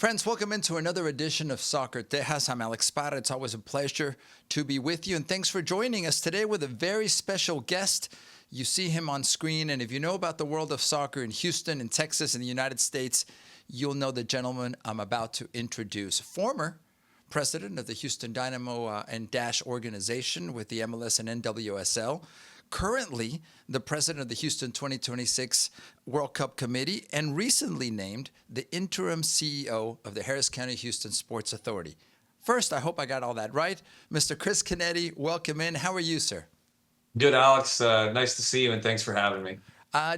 Friends, welcome into another edition of Soccer Tejas. I'm Alex Parra. It's always a pleasure to be with you, and thanks for joining us today with a very special guest. You see him on screen, and if you know about the world of soccer in Houston, in Texas, in the United States, you'll know the gentleman I'm about to introduce. Former president of the Houston Dynamo and Dash organization with the MLS and NWSL. Currently, the president of the Houston 2026 World Cup Committee, and recently named the interim CEO of the Harris County Houston Sports Authority. First, I hope I got all that right. Mr. Chris Canetti, welcome in. How are you, sir? Good, Alex. Nice to see you, and thanks for having me.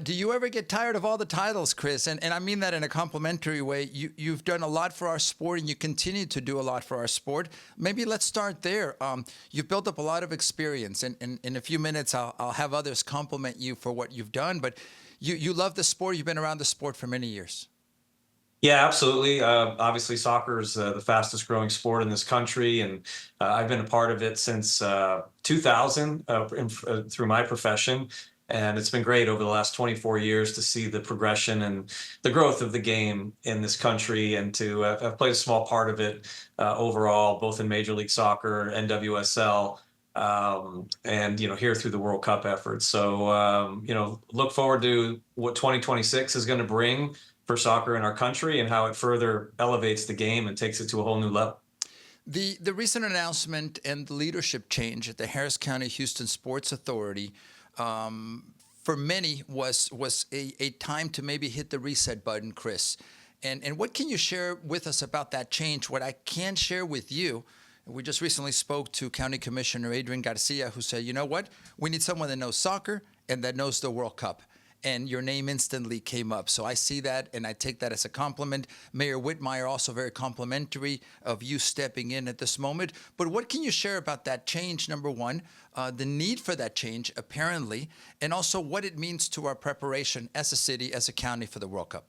Do you ever get tired of all the titles, Chris? And I mean that in a complimentary way. You've done a lot for our sport, and you continue to do a lot for our sport. Maybe let's start there. You've built up a lot of experience, and in a few minutes, I'll have others compliment you for what you've done. But you love the sport. You've been around the sport for many years. Yeah, absolutely. Obviously, soccer is the fastest growing sport in this country, and I've been a part of it since 2000 through my profession. And it's been great over the last 24 years to see the progression and the growth of the game in this country, and to have played a small part of it overall, both in Major League Soccer, NWSL, and here through the World Cup efforts. So look forward to what 2026 is going to bring for soccer in our country, and how it further elevates the game and takes it to a whole new level. The recent announcement and the leadership change at the Harris County Houston Sports Authority, for many was a time to maybe hit the reset button, Chris. And what can you share with us about that change? What I can share with you, we just recently spoke to County Commissioner Adrian Garcia, who said, you know what, we need someone that knows soccer and that knows the World Cup. And your name instantly came up. So I see that, and I take that as a compliment. Mayor Whitmire also very complimentary of you stepping in at this moment. But what can you share about that change, number one, the need for that change, apparently, and also what it means to our preparation as a city, as a county for the World Cup?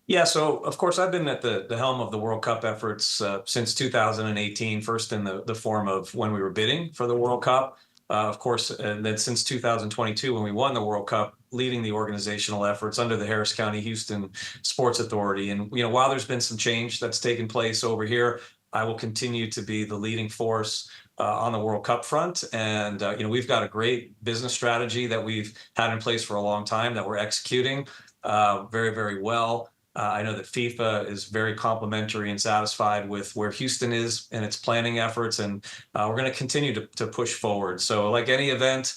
Yeah, so of course I've been at the helm of the World Cup efforts since 2018, first in the form of when we were bidding for the World Cup. Of course, and then since 2022, when we won the World Cup, leading the organizational efforts under the Harris County Houston Sports Authority. And while there's been some change that's taken place over here, I will continue to be the leading force on the World Cup front. And we've got a great business strategy that we've had in place for a long time that we're executing very, very well. I know that FIFA is very complimentary and satisfied with where Houston is in its planning efforts, and we're going to continue to push forward. So like any event,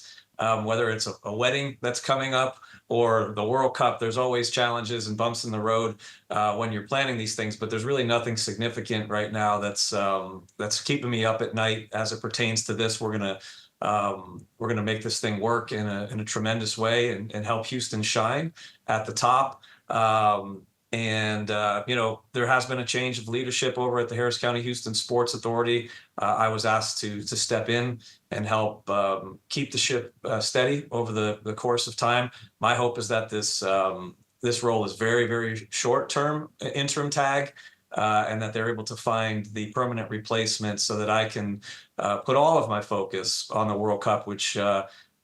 whether it's a wedding that's coming up or the World Cup, there's always challenges and bumps in the road when you're planning these things, but there's really nothing significant right now that's keeping me up at night as it pertains to this. We're gonna make this thing work in a tremendous way, and help Houston shine at the top. There has been a change of leadership over at the Harris County Houston Sports Authority. I was asked to step in and help keep the ship steady over the course of time. My hope is that this role is very, very short-term interim tag, and that they're able to find the permanent replacement so that I can put all of my focus on the World Cup, which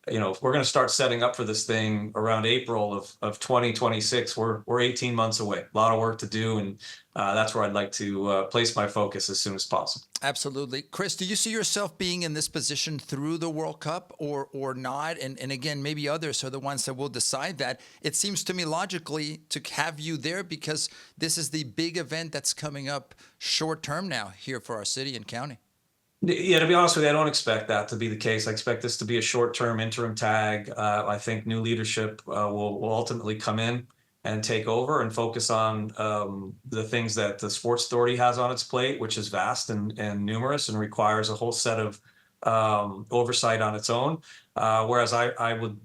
if we're going to start setting up for this thing around April of 2026, we're 18 months away. A lot of work to do, and that's where I'd like to place my focus as soon as possible. Absolutely. Chris, do you see yourself being in this position through the World Cup or not? And again, maybe others are the ones that will decide that. It seems to me logically to have you there because this is the big event that's coming up short term now here for our city and county. Yeah, to be honest with you, I don't expect that to be the case. I expect this to be a short-term interim tag. I think new leadership will ultimately come in and take over and focus on the things that the Sports Authority has on its plate, which is vast and numerous and requires a whole set of oversight on its own. Whereas I would,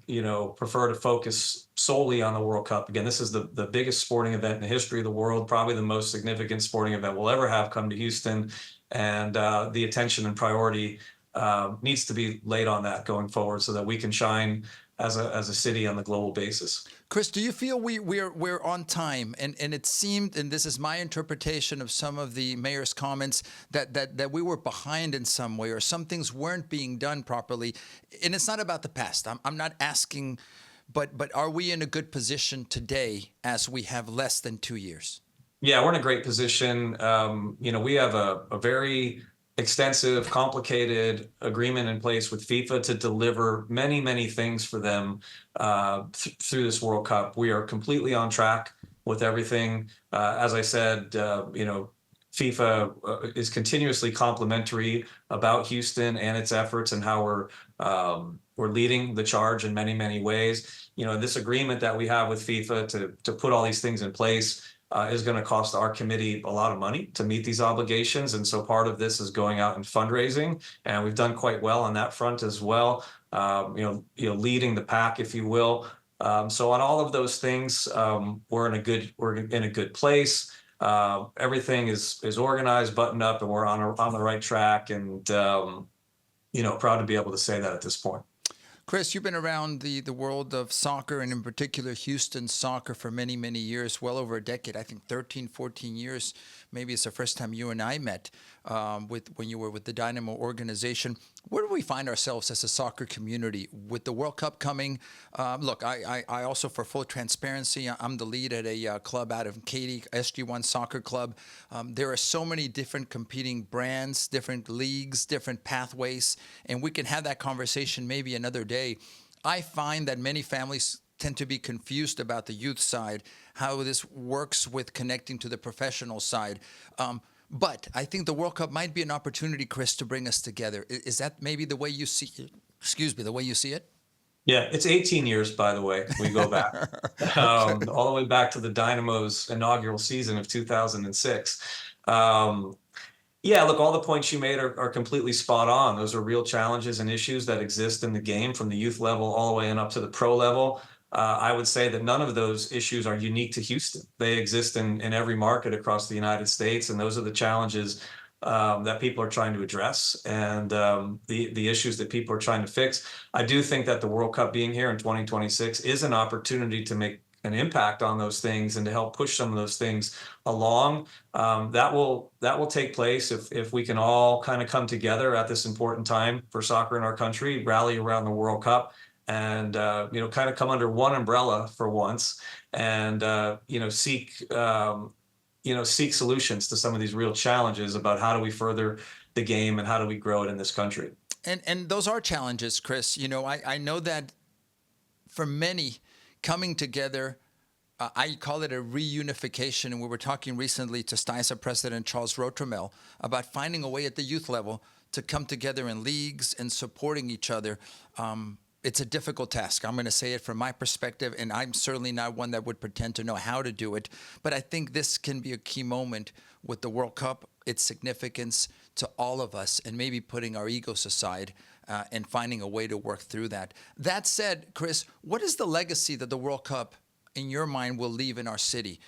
prefer to focus solely on the World Cup. Again, this is the biggest sporting event in the history of the world, probably the most significant sporting event we'll ever have come to Houston. And the attention and priority needs to be laid on that going forward so that we can shine as a city on the global basis. Chris, do you feel we're on time? And it seemed, and this is my interpretation of some of the mayor's comments, that we were behind in some way, or some things weren't being done properly. And it's not about the past. I'm not asking, but are we in a good position today as we have less than 2 years? Yeah, we're in a great position. We have a very extensive, complicated agreement in place with FIFA to deliver many, many things for them through this World Cup. We are completely on track with everything. As I said, FIFA is continuously complimentary about Houston and its efforts and how we're leading the charge in many, many ways. This agreement that we have with FIFA to put all these things in place is going to cost our committee a lot of money to meet these obligations. And so part of this is going out and fundraising, and we've done quite well on that front as well. Leading the pack, if you will. So on all of those things, we're in a good place. Everything is organized, buttoned up, and we're on the right track. And proud to be able to say that at this point. Chris, you've been around the world of soccer, and in particular Houston soccer, for many, many years, well over a decade. I think 13, 14 years. Maybe it's the first time you and I met when you were with the Dynamo organization. Where do we find ourselves as a soccer community with the World Cup coming? Look, I also, for full transparency, I'm the lead at a club out of Canetti, SG1 Soccer Club. There are so many different competing brands, different leagues, different pathways, and we can have that conversation maybe another day. I find that many families tend to be confused about the youth side, how this works with connecting to the professional side. But I think the World Cup might be an opportunity, Chris, to bring us together. Is that maybe the way you see it? Excuse me, the way you see it? Yeah, it's 18 years, by the way. We go back all the way back to the Dynamo's inaugural season of 2006. Yeah, look, all the points you made are completely spot on. Those are real challenges and issues that exist in the game from the youth level all the way and up to the pro level. I would say that none of those issues are unique to Houston. They exist in every market across the United States, and those are the challenges that people are trying to address, and the issues that people are trying to fix. I do think that the World Cup being here in 2026 is an opportunity to make an impact on those things and to help push some of those things along. That will take place if we can all kind of come together at this important time for soccer in our country, rally around the World Cup, and kind of come under one umbrella for once, and seek solutions to some of these real challenges about how do we further the game and how do we grow it in this country. And those are challenges, Chris. I know that for many, coming together, I call it a reunification. And we were talking recently to STYSA President Charles Rotremel about finding a way at the youth level to come together in leagues and supporting each other. It's a difficult task. I'm going to say it from my perspective, and I'm certainly not one that would pretend to know how to do it. But I think this can be a key moment with the World Cup, its significance to all of us, and maybe putting our egos aside and finding a way to work through that. That said, Chris, what is the legacy that the World Cup, in your mind, will leave in our city?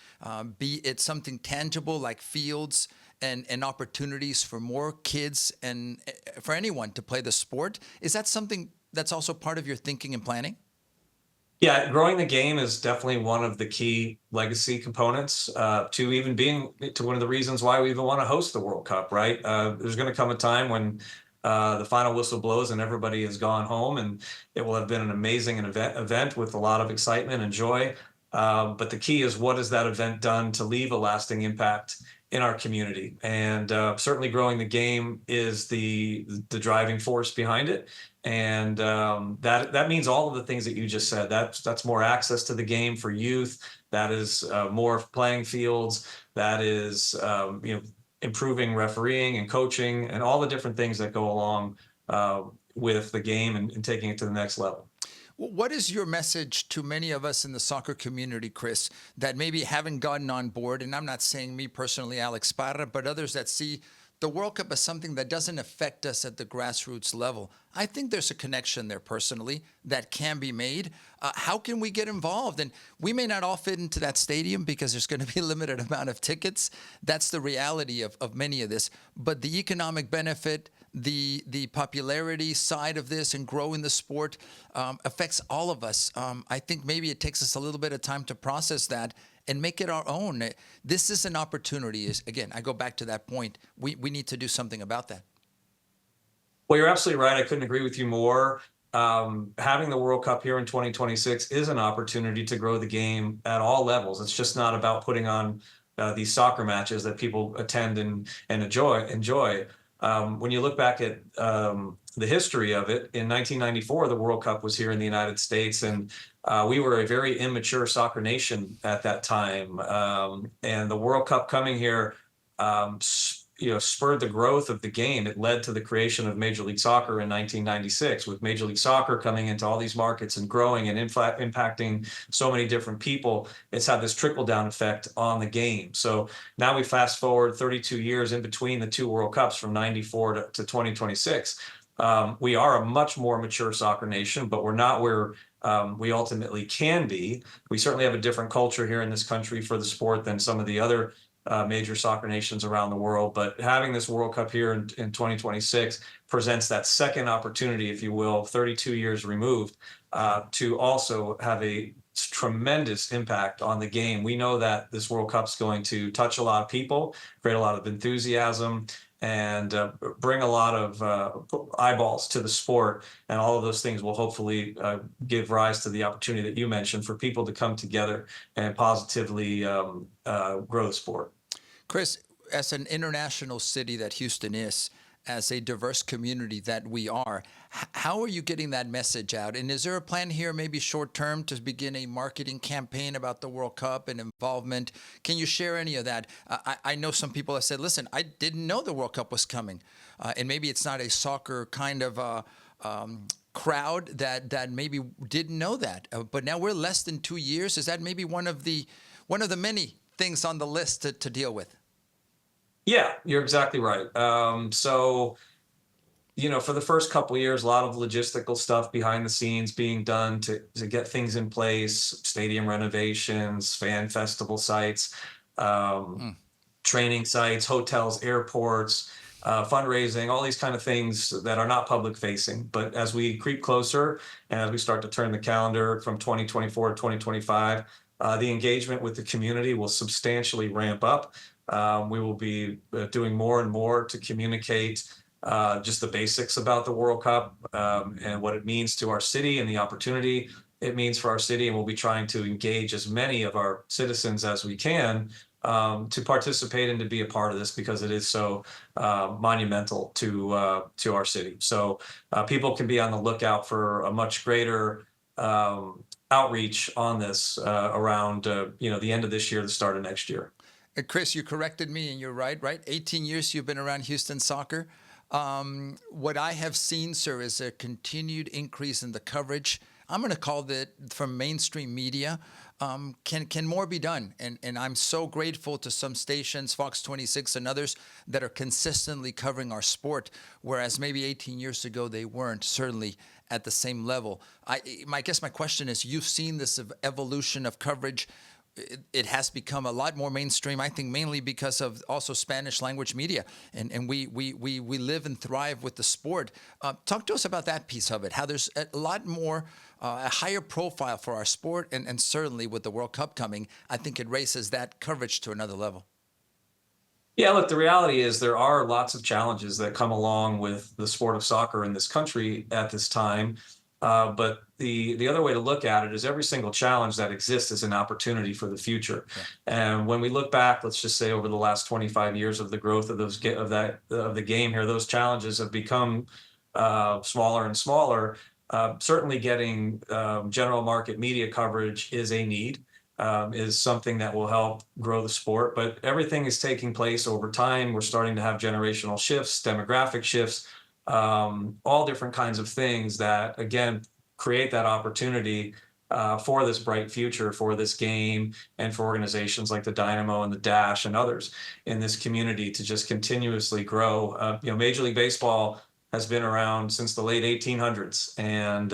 Be it something tangible like fields and opportunities for more kids and for anyone to play the sport. Is that something that's also part of your thinking and planning? Yeah, growing the game is definitely one of the key legacy components to even being to one of the reasons why we even want to host the World Cup, right? There's going to come a time when the final whistle blows and everybody has gone home, and it will have been an amazing event with a lot of excitement and joy. But the key is, what has that event done to leave a lasting impact in our community? And certainly growing the game is the driving force behind it. And that means all of the things that you just said. That's more access to the game for youth. That is more playing fields. That is improving refereeing and coaching and all the different things that go along with the game and taking it to the next level. What is your message to many of us in the soccer community, Chris, that maybe haven't gotten on board? And I'm not saying me personally, Alex Parra, but others that see the World Cup as something that doesn't affect us at the grassroots level. I think there's a connection there personally that can be made. How can we get involved? And we may not all fit into that stadium because there's going to be a limited amount of tickets. That's the reality of many of this. But the economic benefit, the popularity side of this and growing the sport affects all of us. I think maybe it takes us a little bit of time to process that and make it our own. This is an opportunity. Again, I go back to that point. We need to do something about that. Well, you're absolutely right. I couldn't agree with you more. Having the World Cup here in 2026 is an opportunity to grow the game at all levels. It's just not about putting on these soccer matches that people attend and enjoy. When you look back at the history of it, in 1994, the World Cup was here in the United States, and we were a very immature soccer nation at that time. And the World Cup coming here, spurred the growth of the game. It led to the creation of Major League Soccer in 1996, with Major League Soccer coming into all these markets and growing and impacting so many different people. It's had this trickle-down effect on the game. So now we fast forward 32 years in between the two World Cups, from 94 to 2026. We are a much more mature soccer nation, but we're not where we ultimately can be. We certainly have a different culture here in this country for the sport than some of the other major soccer nations around the world. But having this World Cup here in 2026 presents that second opportunity, if you will, 32 years removed, to also have a tremendous impact on the game. We know that this World Cup's going to touch a lot of people, create a lot of enthusiasm, and bring a lot of eyeballs to the sport. And all of those things will hopefully give rise to the opportunity that you mentioned for people to come together and positively grow the sport. Chris, as an international city that Houston is, as a diverse community that we are, how are you getting that message out? And is there a plan here, maybe short term, to begin a marketing campaign about the World Cup and involvement? Can you share any of that? I know some people have said, listen, I didn't know the World Cup was coming. And maybe it's not a soccer kind of crowd that maybe didn't know that. But now we're less than 2 years. Is that maybe one of the many things on the list to deal with? Yeah, you're exactly right. So, for the first couple of years, a lot of logistical stuff behind the scenes being done to get things in place, stadium renovations, fan festival sites, training sites, hotels, airports, fundraising, all these kind of things that are not public facing. But as we creep closer and as we start to turn the calendar from 2024 to 2025, the engagement with the community will substantially ramp up. We will be doing more and more to communicate just the basics about the World Cup and what it means to our city and the opportunity it means for our city. And we'll be trying to engage as many of our citizens as we can to participate and to be a part of this, because it is so monumental to our city. So people can be on the lookout for a much greater outreach on this around the end of this year, the start of next year. Chris, you corrected me, and you're right? 18 years you've been around Houston soccer. What I have seen, sir, is a continued increase in the coverage. I'm going to call it from mainstream media. Can more be done? And I'm so grateful to some stations, Fox 26 and others, that are consistently covering our sport, whereas maybe 18 years ago they weren't, certainly at the same level. I guess my question is, you've seen this evolution of coverage. It has become a lot more mainstream, I think, mainly because of also Spanish language media. And we live and thrive with the sport. Talk to us about that piece of it, how there's a lot more, a higher profile for our sport. And certainly with the World Cup coming, I think it raises that coverage to another level. Yeah, look, the reality is there are lots of challenges that come along with the sport of soccer in this country at this time. But the other way to look at it is every single challenge that exists is an opportunity for the future. Yeah. And when we look back, let's just say over the last 25 years of the growth of the game here, those challenges have become smaller and smaller. Certainly getting general market media coverage is a need, is something that will help grow the sport. But everything is taking place over time. We're starting to have generational shifts, demographic shifts, all different kinds of things that, again, create that opportunity for this bright future, for this game, and for organizations like the Dynamo and the Dash and others in this community to just continuously grow. Major League Baseball has been around since the late 1800s, and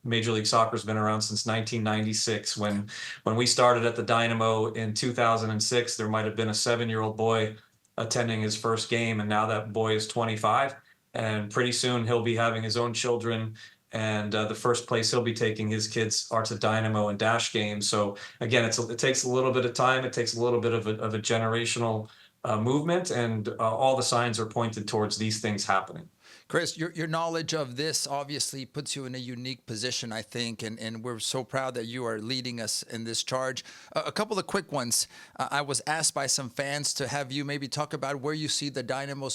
Major League Soccer has been around since 1996. When we started at the Dynamo in 2006, there might have been a 7-year-old boy attending his first game, and now that boy is 25. And pretty soon he'll be having his own children, and the first place he'll be taking his kids are to Dynamo and Dash games. So again, it takes a little bit of time. It takes a little bit of a generational movement, and all the signs are pointed towards these things happening. Chris, your knowledge of this obviously puts you in a unique position, I think, and we're so proud that you are leading us in this charge. A couple of quick ones. I was asked by some fans to have you maybe talk about where you see the Dynamo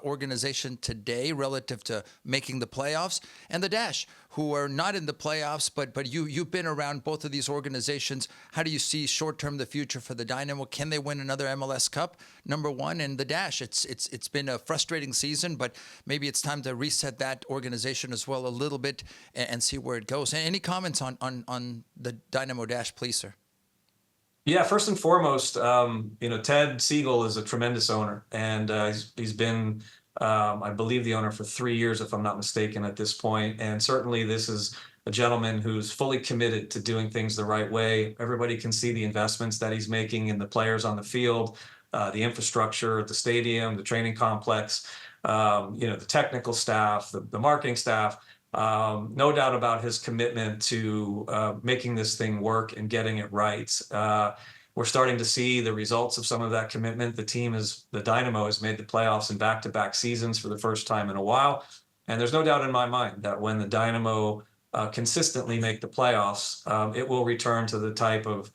organization today relative to making the playoffs, and the Dash, who are not in the playoffs, but you've been around both of these organizations. How do you see short-term the future for the Dynamo? Can they win another MLS Cup? Number one, and the Dash. It's been a frustrating season, but maybe it's time to reset that organization as well a little bit and see where it goes. Any comments on the Dynamo Dash, please, sir? Yeah, first and foremost, Ted Siegel is a tremendous owner, and he's been, I believe, the owner for 3 years, if I'm not mistaken, at this point. And certainly, this is a gentleman who's fully committed to doing things the right way. Everybody can see the investments that he's making in the players on the field, the infrastructure at the stadium, the training complex, the technical staff, the marketing staff. No doubt about his commitment to making this thing work and getting it right. We're starting to see the results of some of that commitment. The Dynamo has made the playoffs in back-to-back seasons for the first time in a while. And there's no doubt in my mind that when the Dynamo consistently make the playoffs, it will return to the type of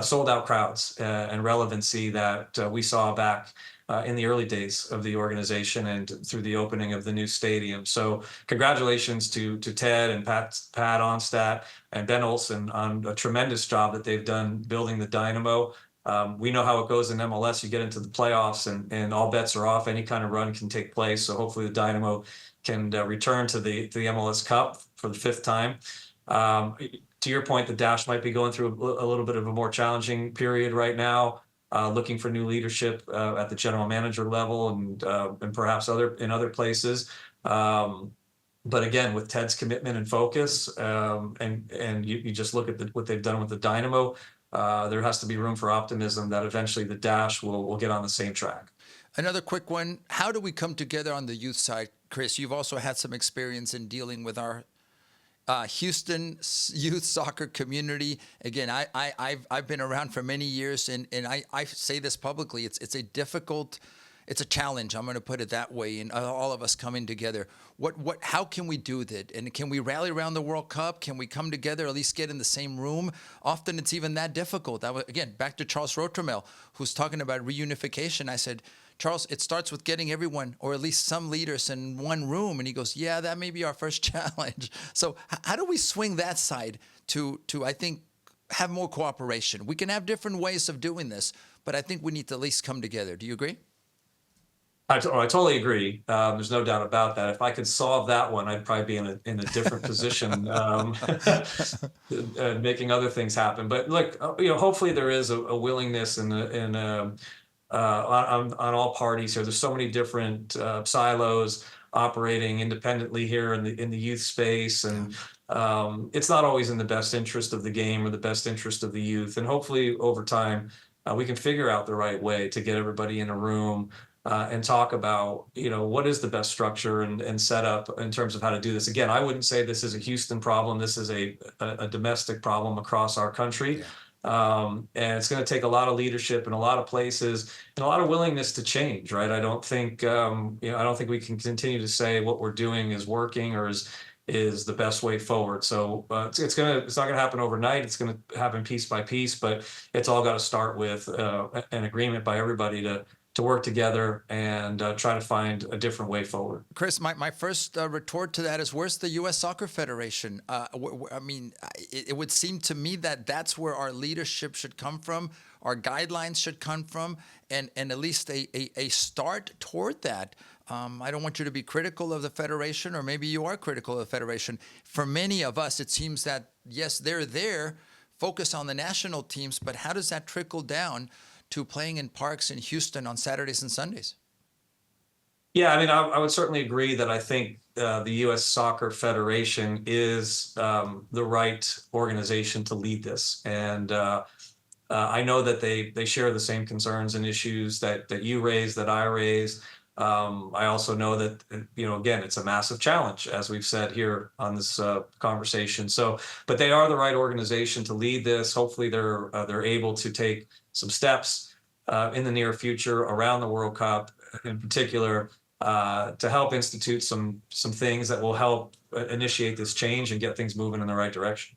sold-out crowds and relevancy that we saw back in the early days of the organization and through the opening of the new stadium. So congratulations to Ted and Pat Onstadt and Ben Olsen on a tremendous job that they've done building the Dynamo. We know how it goes in MLS. You get into the playoffs and all bets are off. Any kind of run can take place. So hopefully the Dynamo can return to the MLS Cup for the 5th time. To your point, the Dash might be going through a little bit of a more challenging period right now. Looking for new leadership at the general manager level and perhaps in other places. But again, with Ted's commitment and focus, and you just look at what they've done with the Dynamo, there has to be room for optimism that eventually the Dash will get on the same track. Another quick one. How do we come together on the youth side? Chris, you've also had some experience in dealing with our Houston youth soccer community. Again, I've been around for many years, and I say this publicly. It's a challenge. I'm going to put it that way. And all of us coming together. How can we do that? And can we rally around the World Cup? Can we come together, at least get in the same room? Often it's even that difficult. Again, back to Charles Rotremel, who's talking about reunification. I said, Charles, it starts with getting everyone, or at least some leaders, in one room. And he goes, yeah, that may be our first challenge. So how do we swing that side to I think, have more cooperation? We can have different ways of doing this, but I think we need to at least come together. Do you agree? I totally agree. There's no doubt about that. If I could solve that one, I'd probably be in a different position, making other things happen. But look, hopefully there is a willingness on all parties here. There's so many different silos operating independently here in the youth space, and it's not always in the best interest of the game or the best interest of the youth. And hopefully over time we can figure out the right way to get everybody in a room and talk about what is the best structure and setup in terms of how to do this. Again, I wouldn't say this is a Houston problem. This is a domestic problem across our country. Yeah. And it's going to take a lot of leadership in a lot of places and a lot of willingness to change, right? I don't think we can continue to say what we're doing is working or is the best way forward. So it's not going to happen overnight. It's going to happen piece by piece, but it's all got to start with an agreement by everybody to work together and try to find a different way forward. Chris, my first retort to that is, where's the U.S. Soccer Federation? I mean, it would seem to me that that's where our leadership should come from, our guidelines should come from, and at least a start toward that. I don't want you to be critical of the Federation, or maybe you are critical of the Federation. For many of us, it seems that, yes, they're there, focus on the national teams, but how does that trickle down to playing in parks in Houston on Saturdays and Sundays? Yeah, I mean, I would certainly agree that I think the U.S. Soccer Federation is the right organization to lead this. And I know that they share the same concerns and issues that you raise, that I raise. I also know that, again, it's a massive challenge, as we've said here on this conversation. So, but they are the right organization to lead this. Hopefully they're able to take some steps in the near future around the World Cup in particular, to help institute some things that will help initiate this change and get things moving in the right direction.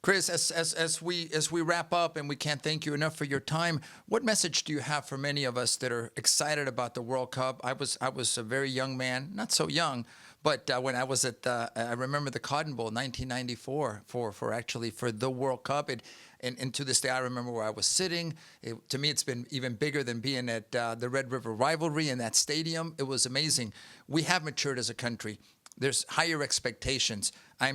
Chris, as we wrap up, and we can't thank you enough for your time, what message do you have for many of us that are excited about the World Cup? I was a very young man, not so young, but when I was at I remember the Cotton Bowl, 1994, for the World Cup. And to this day, I remember where I was sitting. To me, it's been even bigger than being at the Red River Rivalry in that stadium. It was amazing. We have matured as a country. There's higher expectations. I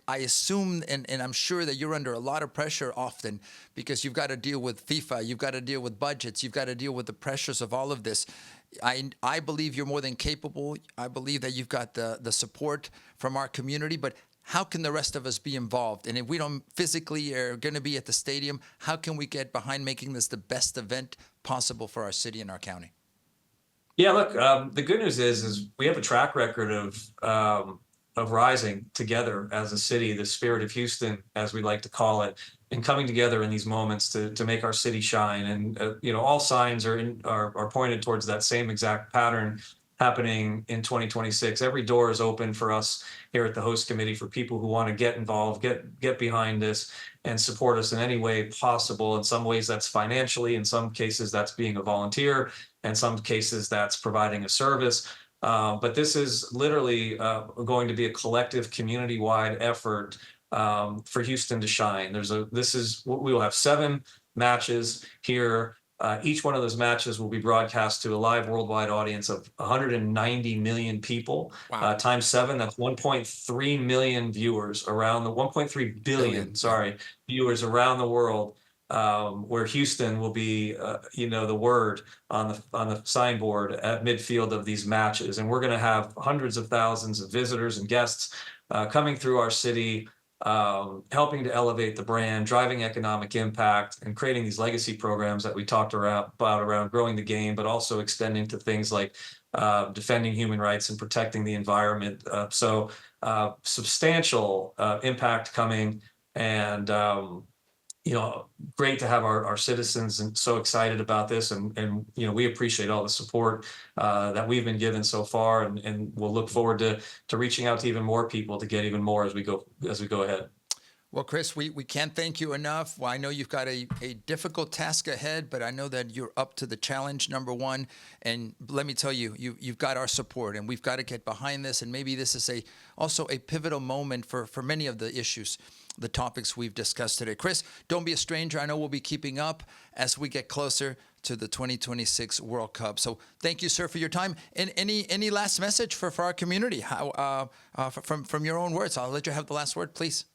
assume, and I'm sure that you're under a lot of pressure often, because you've got to deal with FIFA, you've got to deal with budgets, you've got to deal with the pressures of all of this. I believe you're more than capable. I believe that you've got the support from our community, but how can the rest of us be involved? And if we don't physically are going to be at the stadium, how can we get behind making this the best event possible for our city and our county? Yeah, look, the good news is we have a track record of rising together as a city, the spirit of Houston, as we like to call it, and coming together in these moments to make our city shine. And all signs are pointed towards that same exact pattern happening in 2026. Every door is open for us here at the host committee for people who want to get involved, get behind this, and support us in any way possible. In some ways, that's financially. In some cases, that's being a volunteer. In some cases, that's providing a service. But this is literally going to be a collective, community-wide effort for Houston to shine. We will have 7 matches here. Each one of those matches will be broadcast to a live worldwide audience of 190 million people. Wow. Times 7, that's 1.3 million viewers around 1.3 billion, sorry, viewers around the world. Where Houston will be, the word on the signboard at midfield of these matches, and we're going to have hundreds of thousands of visitors and guests coming through our city, helping to elevate the brand, driving economic impact, and creating these legacy programs that we talked about around growing the game, but also extending to things like defending human rights and protecting the environment. So substantial impact coming, and great to have our citizens and so excited about this, and we appreciate all the support that we've been given so far, and we'll look forward to reaching out to even more people to get even more as we go ahead. Well, Chris, we can't thank you enough. Well, I know you've got a difficult task ahead, but I know that you're up to the challenge, number one. And let me tell you, you've got our support, and we've got to get behind this. And maybe this is also a pivotal moment for many of the issues, the topics we've discussed today. Chris, don't be a stranger. I know we'll be keeping up as we get closer to the 2026 World Cup. So thank you, sir, for your time. And any last message for our community? How from your own words? I'll let you have the last word, please.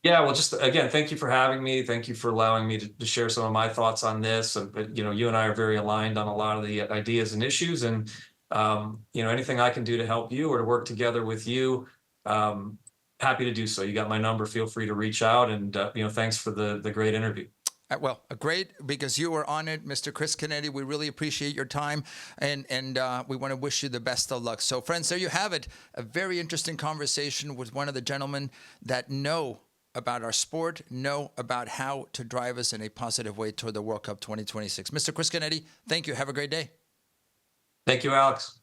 Yeah, well, just again, thank you for having me. Thank you for allowing me to share some of my thoughts on this. But you and I are very aligned on a lot of the ideas and issues, and anything I can do to help you or to work together with you, happy to do so. You got my number. Feel free to reach out, and thanks for the great interview. Well, great, because you were on it, Mr. Chris Canetti. We really appreciate your time, and we want to wish you the best of luck. So, friends, there you have it. A very interesting conversation with one of the gentlemen that know about our sport, know about how to drive us in a positive way toward the World Cup 2026. Mr. Chris Canetti, thank you. Have a great day. Thank you, Alex.